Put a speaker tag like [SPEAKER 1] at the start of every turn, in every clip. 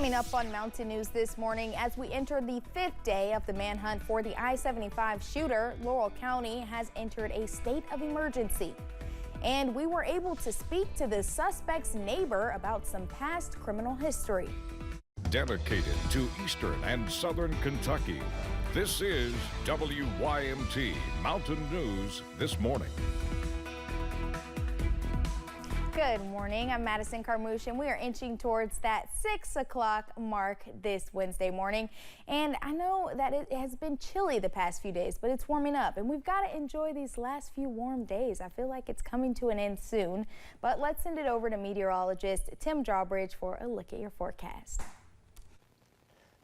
[SPEAKER 1] Coming up on Mountain News this morning, as we enter the 5th day of the manhunt for the I-75 shooter, Laurel County has entered a state of emergency. And we were able to speak to the suspect's neighbor about some past criminal history.
[SPEAKER 2] Dedicated to Eastern and Southern Kentucky, this is WYMT Mountain News This Morning.
[SPEAKER 1] Good morning, I'm Madison Carmouche, and we are inching towards that 6 o'clock mark this Wednesday morning. And I know that it has been chilly the past few days, but it's warming up, and we've got to enjoy these last few warm days. I feel like it's coming to an end soon, but let's send it over to meteorologist Tim Drawbridge for a look at your forecast.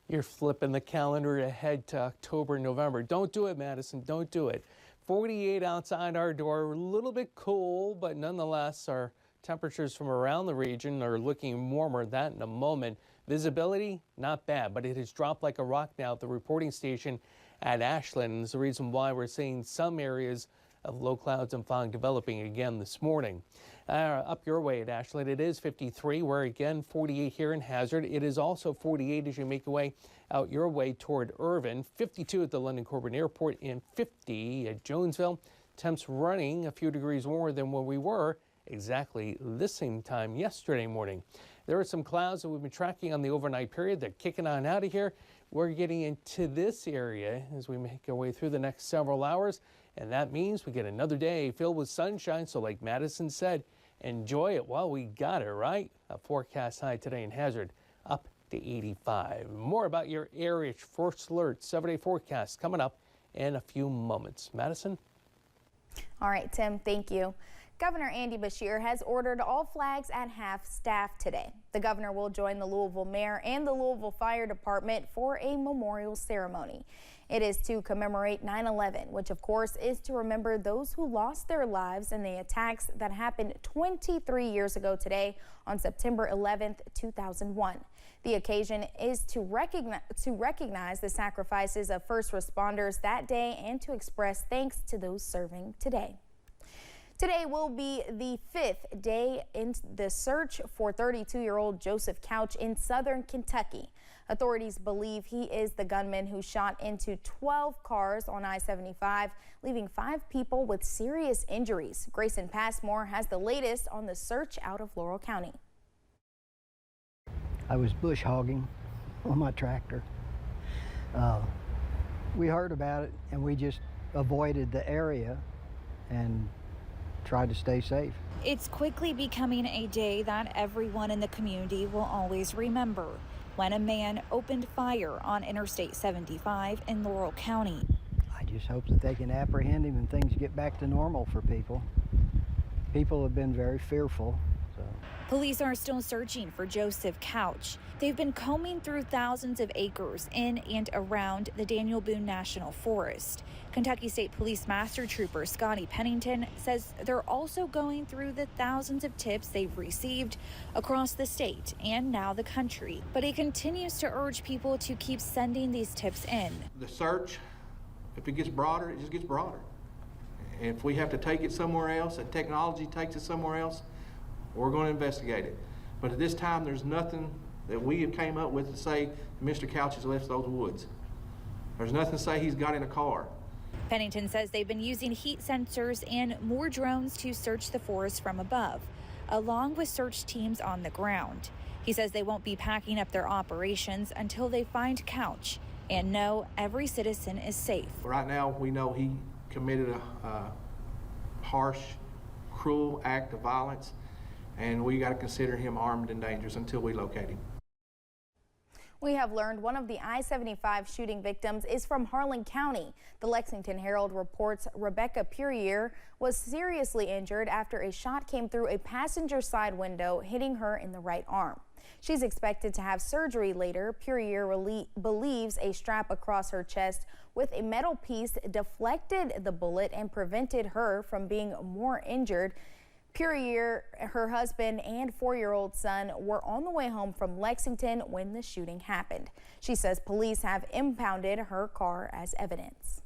[SPEAKER 3] You're flipping the calendar ahead to October, November. Don't do it, Madison, don't do it. 48 outside our door, a little bit cool, but nonetheless our temperatures from around the region are looking warmer. That in a moment. Visibility, not bad, but it has dropped like a rock now at the reporting station at Ashland. And it's the reason why we're seeing some areas of low clouds and fog developing again this morning. Up your way at Ashland, it is 53. We're again 48 here in Hazard. It is also 48 as you make your way out your way toward Irvin. 52 at the London Corbin Airport and 50 at Jonesville. Temps running a few degrees warmer than where we were exactly this same time yesterday morning. There are some clouds that we've been tracking on the overnight period. They're kicking on out of here. We're getting into this area as we make our way through the next several hours, and that means we get another day filled with sunshine. So like Madison said, enjoy it while we got it, right? A forecast high today in Hazard up to 85. More about your area first alert 7-day forecast coming up in a few moments. Madison?
[SPEAKER 1] All right, Tim, thank you. Governor Andy Beshear has ordered all flags at half-staff today. The governor will join the Louisville mayor and the Louisville Fire Department for a memorial ceremony. It is to commemorate 9/11, which of course is to remember those who lost their lives in the attacks that happened 23 years ago today on September 11th, 2001. The occasion is to recognize the sacrifices of first responders that day and to express thanks to those serving today. Today will be the 5th day in the search for 32-year-old Joseph Couch in southern Kentucky. Authorities believe he is the gunman who shot into 12 cars on I-75, leaving 5 people with serious injuries. Grayson Passmore has the latest on the search out of Laurel County.
[SPEAKER 4] I was bush hogging on my tractor. We heard about it and we just avoided the area and tried to stay safe.
[SPEAKER 5] It's quickly becoming a day that everyone in the community will always remember, when a man opened fire on Interstate 75 in Laurel County.
[SPEAKER 4] I just hope that they can apprehend him and things get back to normal for people. People have been very fearful.
[SPEAKER 5] Police are still searching for Joseph Couch. They've been combing through thousands of acres in and around the Daniel Boone National Forest. Kentucky State Police Master Trooper Scotty Pennington says they're also going through the thousands of tips they've received across the state and now the country. But he continues to urge people to keep sending these tips in.
[SPEAKER 6] The search, if it gets broader, it just gets broader. And if we have to take it somewhere else, and technology takes it somewhere else, we're going to investigate it. But at this time, there's nothing that we have came up with to say Mr. Couch has left those woods. There's nothing to say he's got in a car.
[SPEAKER 5] Pennington says they've been using heat sensors and more drones to search the forest from above, along with search teams on the ground. He says they won't be packing up their operations until they find Couch and know every citizen is safe.
[SPEAKER 6] Right now, we know he committed a harsh, cruel act of violence, and we got to consider him armed and dangerous until we locate him.
[SPEAKER 1] We have learned one of the I-75 shooting victims is from Harlan County. The Lexington Herald reports Rebecca Puryear was seriously injured after a shot came through a passenger side window, hitting her in the right arm. She's expected to have surgery later. Puryear believes a strap across her chest with a metal piece deflected the bullet and prevented her from being more injured. Puryear, her husband, and 4-year-old son were on the way home from Lexington when the shooting happened. She says police have impounded her car as evidence.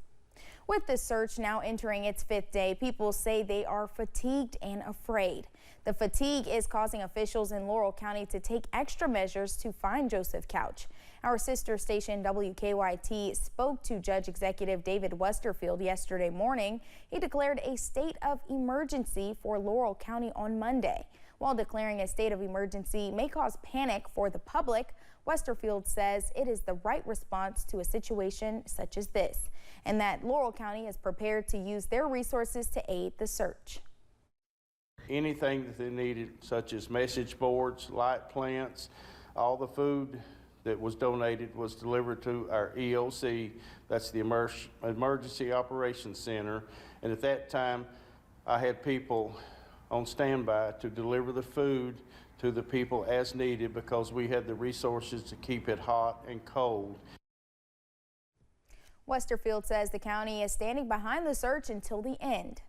[SPEAKER 1] With the search now entering its 5th day, people say they are fatigued and afraid. The fatigue is causing officials in Laurel County to take extra measures to find Joseph Couch. Our sister station WKYT spoke to Judge Executive David Westerfield yesterday morning. He declared a state of emergency for Laurel County on Monday. While declaring a state of emergency may cause panic for the public, Westerfield says it is the right response to a situation such as this, and that Laurel County is prepared to use their resources to aid the search.
[SPEAKER 7] Anything that they needed, such as message boards, light plants, all the food that was donated was delivered to our EOC, that's the Emergency Operations Center, and at that time I had people on standby to deliver the food to the people as needed because we had the resources to keep it hot and cold.
[SPEAKER 1] Westerfield says the county is standing behind the search until the end.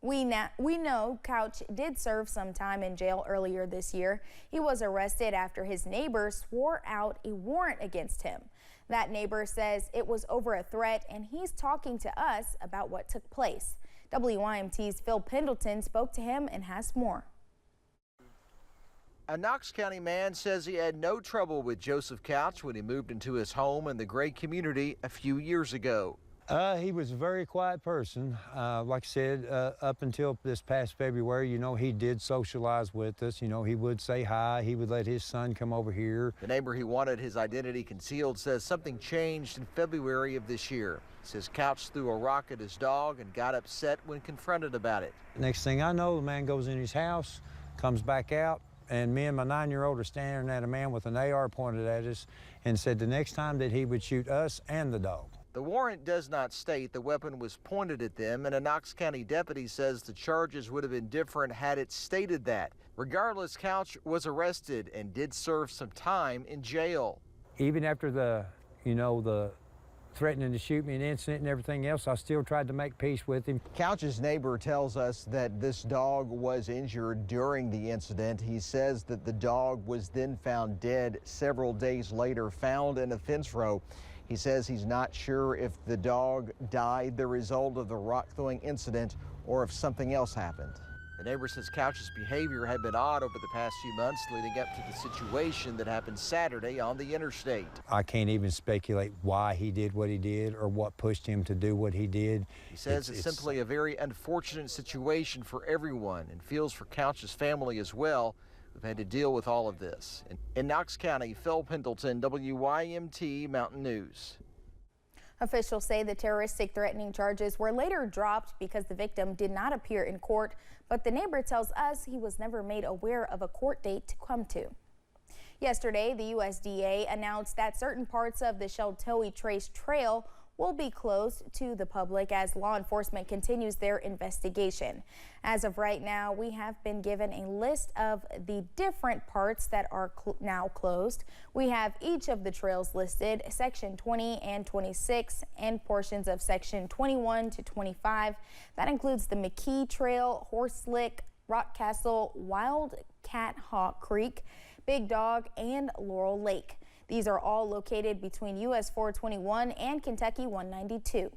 [SPEAKER 1] We know Couch did serve some time in jail earlier this year. He was arrested after his neighbor swore out a warrant against him. That neighbor says it was over a threat, and he's talking to us about what took place. WYMT's Phil Pendleton spoke to him and has more.
[SPEAKER 8] A Knox County man says he had no trouble with Joseph Couch when he moved into his home in the Gray community a few years ago.
[SPEAKER 9] He was a very quiet person. Like I said, up until this past February, you know, he did socialize with us. You know, he would say hi. He would let his son come over here.
[SPEAKER 8] The neighbor who wanted his identity concealed says something changed in February of this year. Says Couch threw a rock at his dog and got upset when confronted about it.
[SPEAKER 9] Next thing I know, the man goes in his house, comes back out, and me and my 9-year-old are staring at a man with an AR pointed at us and said the next time that he would shoot us and the dog.
[SPEAKER 8] The warrant does not state the weapon was pointed at them, and a Knox County deputy says the charges would have been different had it stated that. Regardless, Couch was arrested and did serve some time in jail.
[SPEAKER 9] Even after the threatening to shoot me, an incident and everything else, I still tried to make peace with him.
[SPEAKER 8] Couch's neighbor tells us that this dog was injured during the incident. He says that the dog was then found dead several days later, found in a fence row. He says he's not sure if the dog died the result of the rock throwing incident or if something else happened. The neighbor says Couch's behavior had been odd over the past few months leading up to the situation that happened Saturday on the interstate.
[SPEAKER 9] I can't even speculate why he did what he did or what pushed him to do what he did.
[SPEAKER 8] He says it's simply a very unfortunate situation for everyone and feels for Couch's family as well. We've had to deal with all of this. In Knox County, Phil Pendleton, WYMT Mountain News.
[SPEAKER 1] Officials say the terroristic threatening charges were later dropped because the victim did not appear in court, but the neighbor tells us he was never made aware of a court date to come to. Yesterday, the USDA announced that certain parts of the Sheltowee Trace Trail will be closed to the public as law enforcement continues their investigation. As of right now, we have been given a list of the different parts that are now closed. We have each of the trails listed, Section 20 and 26, and portions of Section 21 to 25. That includes the McKee Trail, Horselick, Rockcastle, Wildcat Hawk Creek, Big Dog, and Laurel Lake. These are all located between US 421 and Kentucky 192.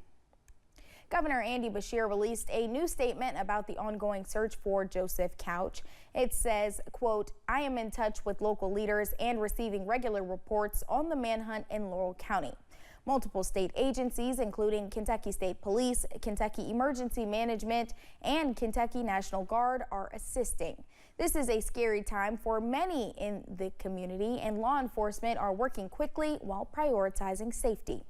[SPEAKER 1] Governor Andy Beshear released a new statement about the ongoing search for Joseph Couch. It says, quote, "I am in touch with local leaders and receiving regular reports on the manhunt in Laurel County. Multiple state agencies, including Kentucky State Police, Kentucky Emergency Management, and Kentucky National Guard, are assisting. This is a scary time for many in the community, and law enforcement are working quickly while prioritizing safety."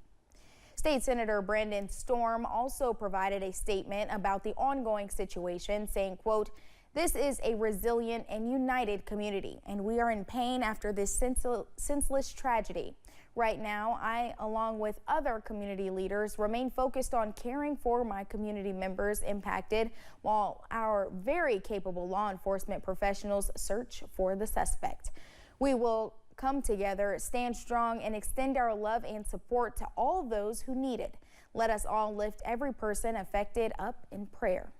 [SPEAKER 1] State Senator Brandon Storm also provided a statement about the ongoing situation, saying, quote, "This is a resilient and united community, and we are in pain after this senseless tragedy. Right now, I, along with other community leaders, remain focused on caring for my community members impacted while our very capable law enforcement professionals search for the suspect. We will come together, stand strong, and extend our love and support to all those who need it. Let us all lift every person affected up in prayer."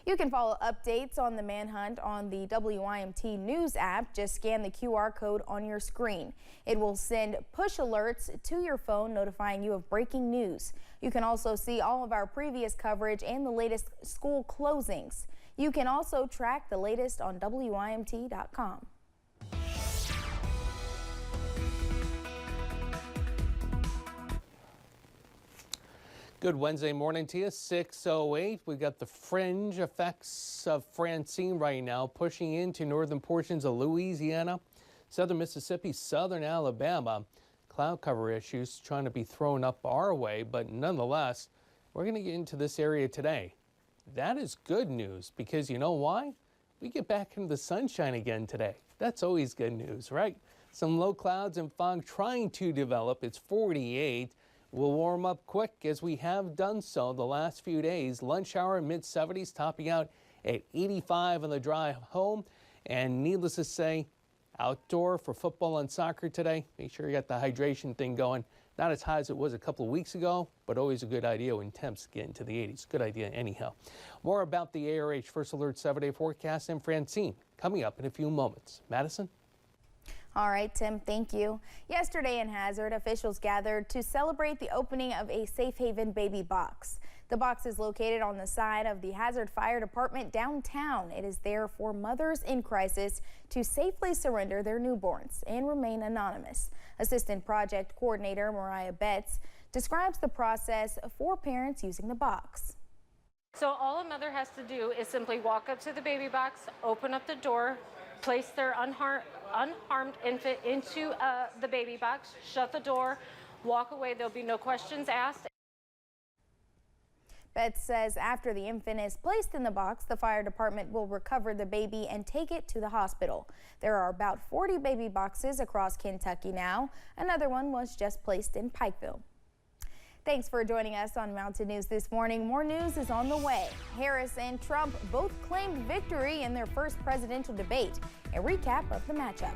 [SPEAKER 1] You can follow updates on the manhunt on the WYMT News app. Just scan the QR code on your screen. It will send push alerts to your phone notifying you of breaking news. You can also see all of our previous coverage and the latest school closings. You can also track the latest on WYMT.com.
[SPEAKER 3] Good Wednesday morning to you, 6:08. We got the fringe effects of Francine right now pushing into northern portions of Louisiana, southern Mississippi, southern Alabama. Cloud cover issues trying to be thrown up our way, but nonetheless, we're going to get into this area today. That is good news because you know why? We get back into the sunshine again today. That's always good news, right? Some low clouds and fog trying to develop. It's 48. We'll warm up quick as we have done so the last few days. Lunch hour mid-70s, topping out at 85 on the drive home. And needless to say, outdoor for football and soccer today. Make sure you got the hydration thing going. Not as high as it was a couple of weeks ago, but always a good idea when temps get into the 80s. Good idea anyhow. More about the ARH First Alert 7-day forecast and Francine coming up in a few moments. Madison?
[SPEAKER 1] All right, Tim, thank you. Yesterday in Hazard, officials gathered to celebrate the opening of a Safe Haven baby box. The box is located on the side of the Hazard Fire Department downtown. It is there for mothers in crisis to safely surrender their newborns and remain anonymous. Assistant Project Coordinator Mariah Betts describes the process for parents using the box.
[SPEAKER 10] So all a mother has to do is simply walk up to the baby box, open up the door, place their unharmed infant into the baby box, shut the door, walk away. There'll be no questions asked.
[SPEAKER 1] Betts says after the infant is placed in the box, the fire department will recover the baby and take it to the hospital. There are about 40 baby boxes across Kentucky now. Another one was just placed in Pikeville. Thanks for joining us on Mountain News this morning. More news is on the way. Harris and Trump both claimed victory in their first presidential debate. A recap of the matchup.